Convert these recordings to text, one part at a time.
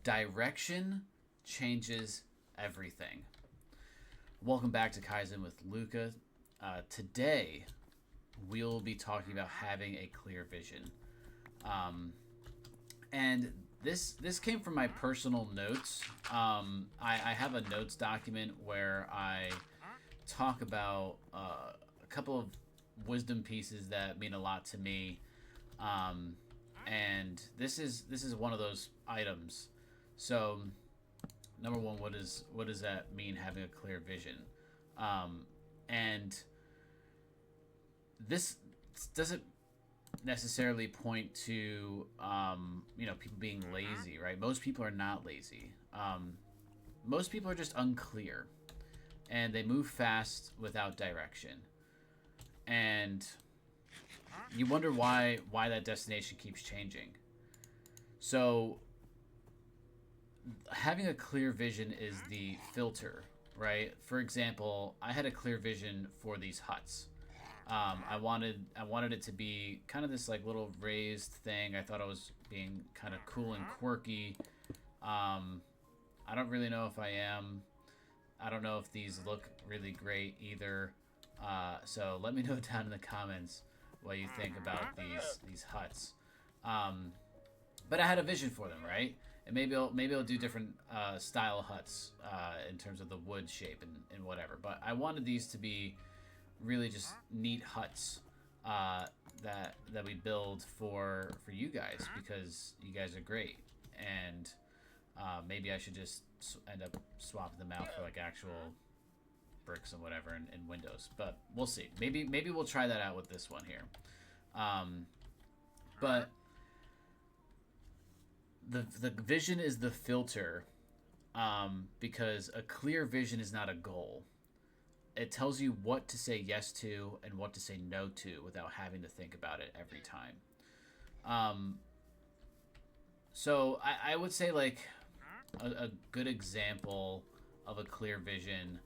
Direction changes everything. Welcome back to Kaizen with Luca. Today, we'll be talking about having a clear vision. Um, and this came from my personal notes. I have a notes document where I talk about a couple of wisdom pieces that mean a lot to me. Um, and this is one of those items. So number one, what does that mean having a clear vision? Um, and this doesn't necessarily point to people being lazy, right? Most people are not lazy. Most people are just unclear, and they move fast without direction, and you wonder why that destination keeps changing. So having a clear vision is the filter, right? For example, I had a clear vision for these huts. I wanted it to be kind of this like little raised thing. I thought I was being kind of cool and quirky. I don't really know if I am. I don't know if these look really great either. So let me know down in the comments what you think about these huts. Um, but I had a vision for them, right? And maybe I'll do different style huts in terms of the wood shape and whatever. But I wanted these to be really just neat huts that we build for you guys because you guys are great, and maybe I should just end up swapping them out for like actual bricks and whatever and windows. But we'll see. Maybe we'll try that out with this one here. But the vision is the filter, because a clear vision is not a goal. It tells you what to say yes to and what to say no to without having to think about it every time. Um, so I would say like a good example of a clear vision,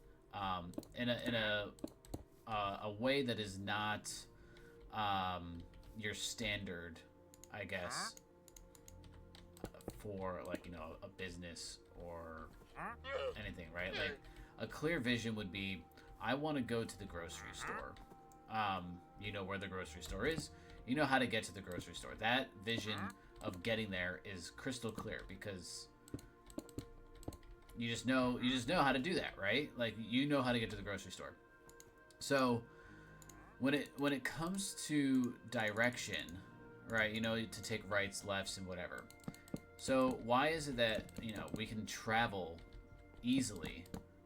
in a way that is not your standard, I guess, for like a business or anything, right? Like a clear vision would be, I want to go to the grocery store. You know where the grocery store is. You know how to get to the grocery store. That vision of getting there is crystal clear because you just know how to do that, right? Like you know how to get to the grocery store. So when it comes to direction, right? To take rights, lefts, and whatever. So why is it that we can travel easily,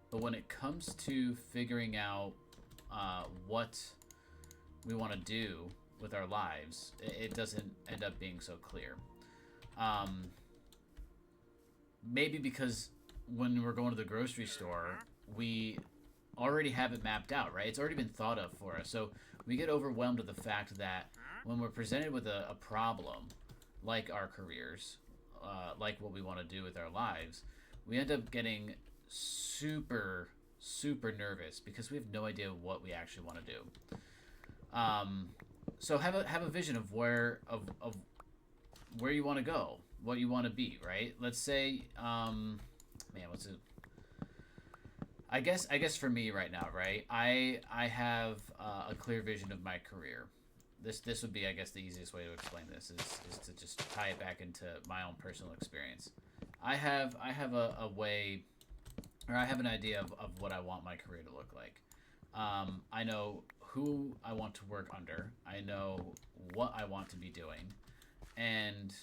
but when it comes to figuring out what we want to do with our lives, it doesn't end up being so clear. Um, Maybe because when we're going to the grocery store, we already have it mapped out, right? It's already been thought of for us. So we get overwhelmed with the fact that when we're presented with a problem, like our careers, like what we want to do with our lives, we end up getting super, super nervous because we have no idea what we actually want to do. So have a vision of where you want to go, what you want to be, right? Let's say, man, what's it? I guess for me right now, right? I have a clear vision of my career. This would be, I guess, the easiest way to explain this is to just tie it back into my own personal experience. I have a way, or I have an idea of what I want my career to look like. I know who I want to work under. I know what I want to be doing, and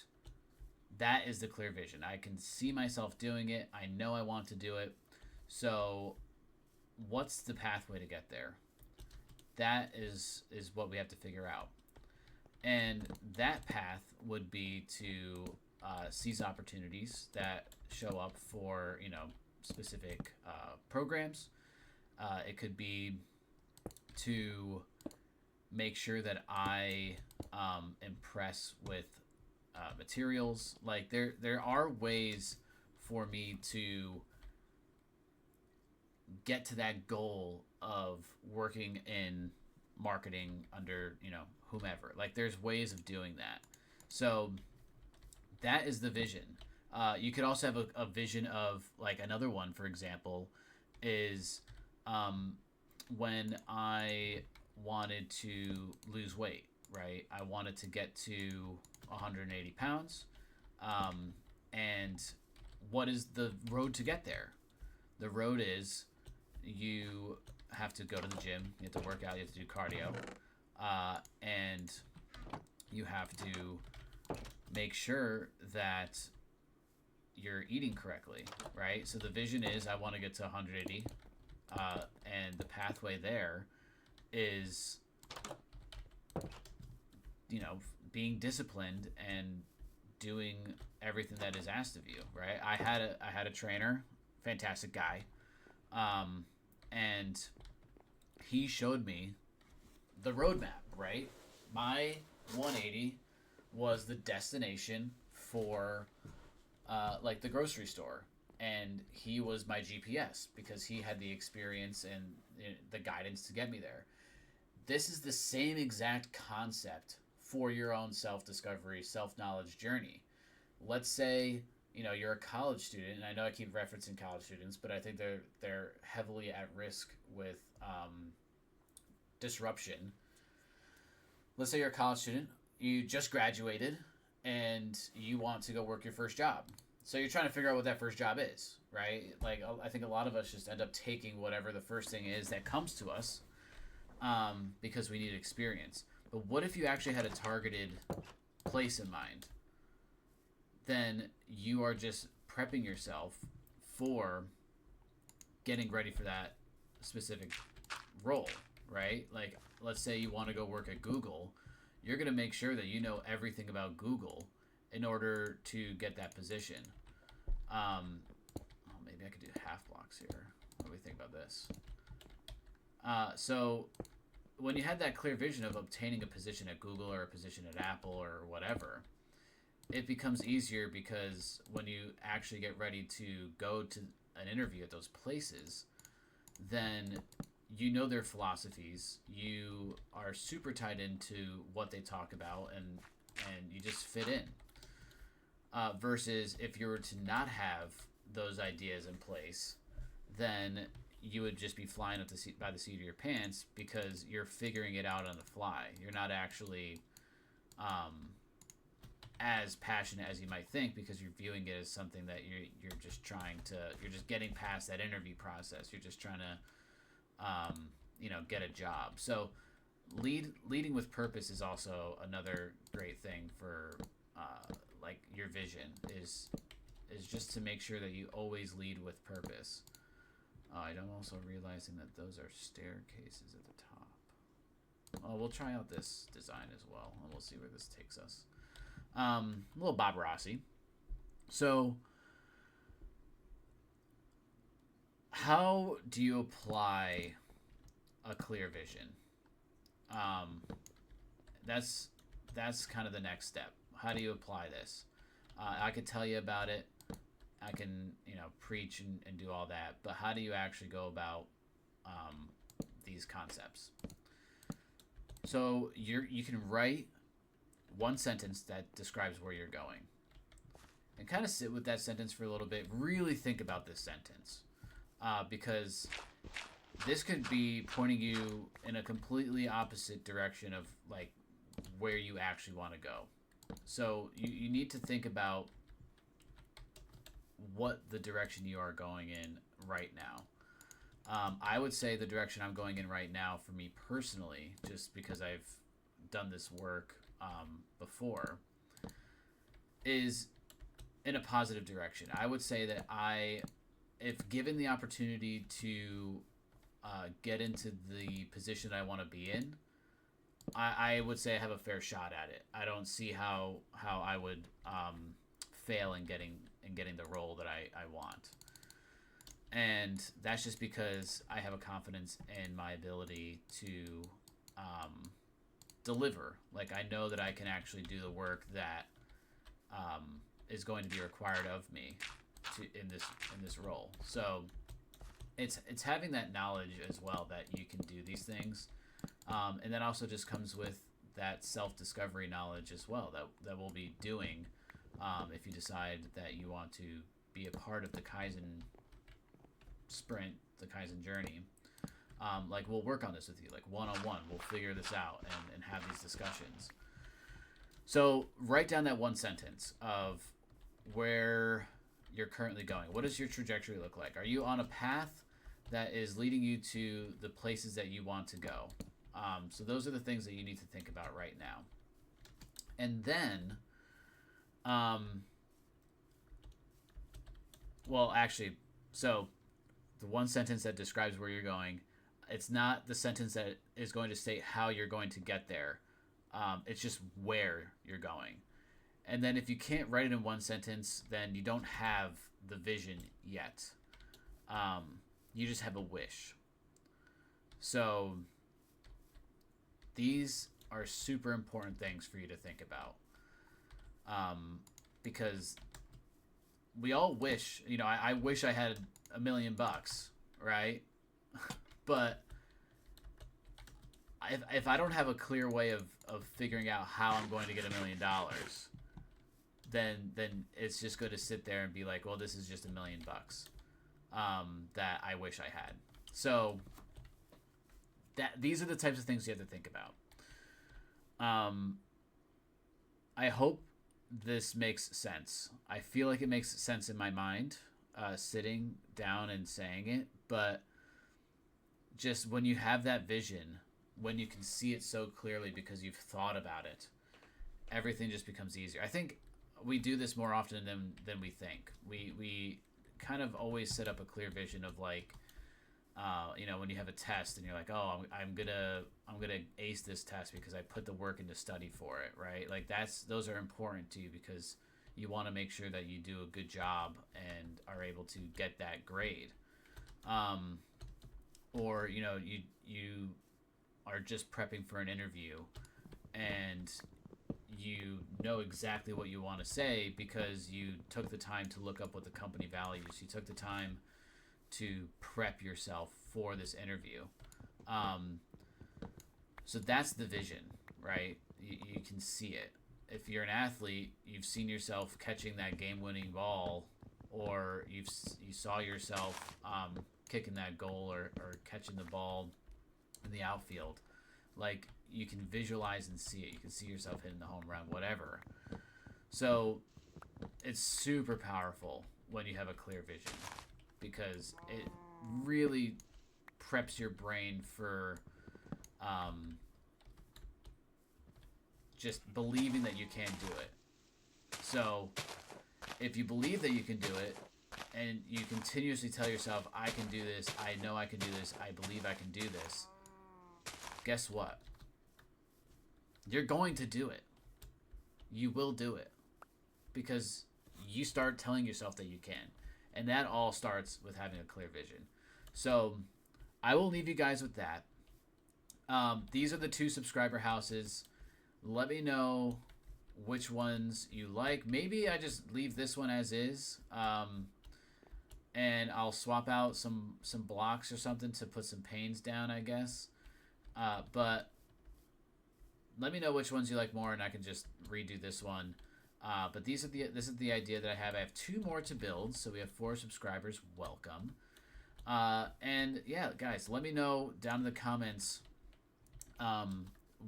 that is the clear vision. I can see myself doing it. I know I want to do it. So, what's the pathway to get there? That is what we have to figure out. And that path would be to seize opportunities that show up for specific programs. It could be to make sure that I impress with materials. Like there are ways for me to get to that goal of working in marketing under whomever. Like there's ways of doing that. So that is the vision, You could also have a vision of like another one, for example, is um, when I wanted to lose weight, right? I wanted to get to 180 pounds. Um, and what is the road to get there? The road is you have to go to the gym, you have to work out, you have to do cardio, and you have to make sure that you're eating correctly, right? So the vision is I want to get to 180, and the pathway there is, being disciplined and doing everything that is asked of you, right? I had a trainer, fantastic guy, um, and he showed me the roadmap, right? My 180 was the destination for like the grocery store, and he was my GPS because he had the experience and the guidance to get me there. This is the same exact concept for your own self-discovery, self-knowledge journey. Let's say you're a college student, and I know I keep referencing college students, but I think they're heavily at risk with disruption. Let's say you're a college student, you just graduated, and you want to go work your first job. So you're trying to figure out what that first job is, right? Like I think a lot of us just end up taking whatever the first thing is that comes to us, because we need experience. But what if you actually had a targeted place in mind? Then you are just prepping yourself for getting ready for that specific role, right? Like, let's say you want to go work at Google. You're going to make sure that you know everything about Google in order to get that position. Maybe I could do half blocks here. What do we think about this? So when you had that clear vision of obtaining a position at Google or a position at Apple or whatever, it becomes easier because when you actually get ready to go to an interview at those places, then you know their philosophies, you are super tied into what they talk about, and you just fit in. Versus if you were to not have those ideas in place, then you would just be flying up by the seat of your pants because you're figuring it out on the fly. You're not actually as passionate as you might think because you're viewing it as something that you're just trying to, you're just getting past that interview process. You're just trying to get a job. So leading with purpose is also another great thing for like your vision is just to make sure that you always lead with purpose. I'm also realizing that those are staircases at the top. We'll try out this design as well, and we'll see where this takes us. A little Bob Rossi. So, how do you apply a clear vision? That's kind of the next step. How do you apply this? I could tell you about it. I can, preach and do all that. But how do you actually go about these concepts? So you can write one sentence that describes where you're going, and kind of sit with that sentence for a little bit. Really think about this sentence, because this could be pointing you in a completely opposite direction of like where you actually want to go. So you need to think about what the direction you are going in right now. I would say the direction I'm going in right now, for me personally, just because I've done this work before, is in a positive direction. I would say that if given the opportunity to get into the position I want to be in, I would say I have a fair shot at it. I don't see how I would fail in getting the role that I want. And that's just because I have a confidence in my ability to deliver. Like, I know that I can actually do the work that is going to be required of me in this role. So it's having that knowledge as well that you can do these things, and that also just comes with that self-discovery knowledge as well that we'll be doing if you decide that you want to be a part of the Kaizen sprint, the Kaizen journey, like we'll work on this with you, like one-on-one. We'll figure this out and have these discussions. So write down that one sentence of where you're currently going. What does your trajectory look like? Are you on a path that is leading you to the places that you want to go? So those are the things that you need to think about right now. And then, well, actually, so the one sentence that describes where you're going, it's not the sentence that is going to state how you're going to get there. It's just where you're going. And then if you can't write it in one sentence, then you don't have the vision yet. You just have a wish. So these are super important things for you to think about. Because we all wish, I wish I had $1 million, right? But if I don't have a clear way of figuring out how I'm going to get $1 million, then it's just going to sit there and be like, well, this is just $1 million that I wish I had. So these are the types of things you have to think about. I hope this makes sense. I feel like it makes sense in my mind, sitting down and saying it, but just when you have that vision, when you can see it so clearly because you've thought about it, everything just becomes easier. I think we do this more often than we think. We kind of always set up a clear vision of like, when you have a test and you're like, oh, I'm gonna ace this test because I put the work into study for it, right? Like those are important to you because you want to make sure that you do a good job and are able to get that grade. Or you are just prepping for an interview and you know exactly what you want to say because you took the time to look up what the company values. You took the time to prep yourself for this interview. So that's the vision, right? You can see it. If you're an athlete, you've seen yourself catching that game-winning ball, or you saw yourself kicking that goal or catching the ball in the outfield. Like, you can visualize and see it. You can see yourself hitting the home run, whatever. So it's super powerful when you have a clear vision because it really preps your brain for just believing that you can do it. So if you believe that you can do it and you continuously tell yourself, I can do this, I know I can do this, I believe I can do this, guess what? You're going to do it. You will do it because you start telling yourself that you can. And that all starts with having a clear vision. So I will leave you guys with that. These are the 2 subscriber houses. Let me know which ones you like. Maybe I just leave this one as is. And I'll swap out some blocks or something to put some panes down, I guess. But let me know which ones you like more, and I can just redo this one. But this is the idea that I have. I have 2 more to build, so we have 4 subscribers. Welcome. And yeah, guys, let me know down in the comments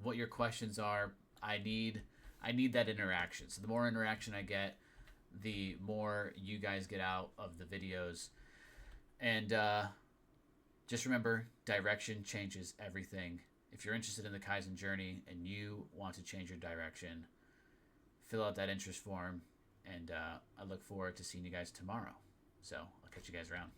what your questions are. I need that interaction. So the more interaction I get, the more you guys get out of the videos. And just remember, direction changes everything. If you're interested in the Kaizen journey and you want to change your direction, fill out that interest form, and I look forward to seeing you guys tomorrow. So I'll catch you guys around.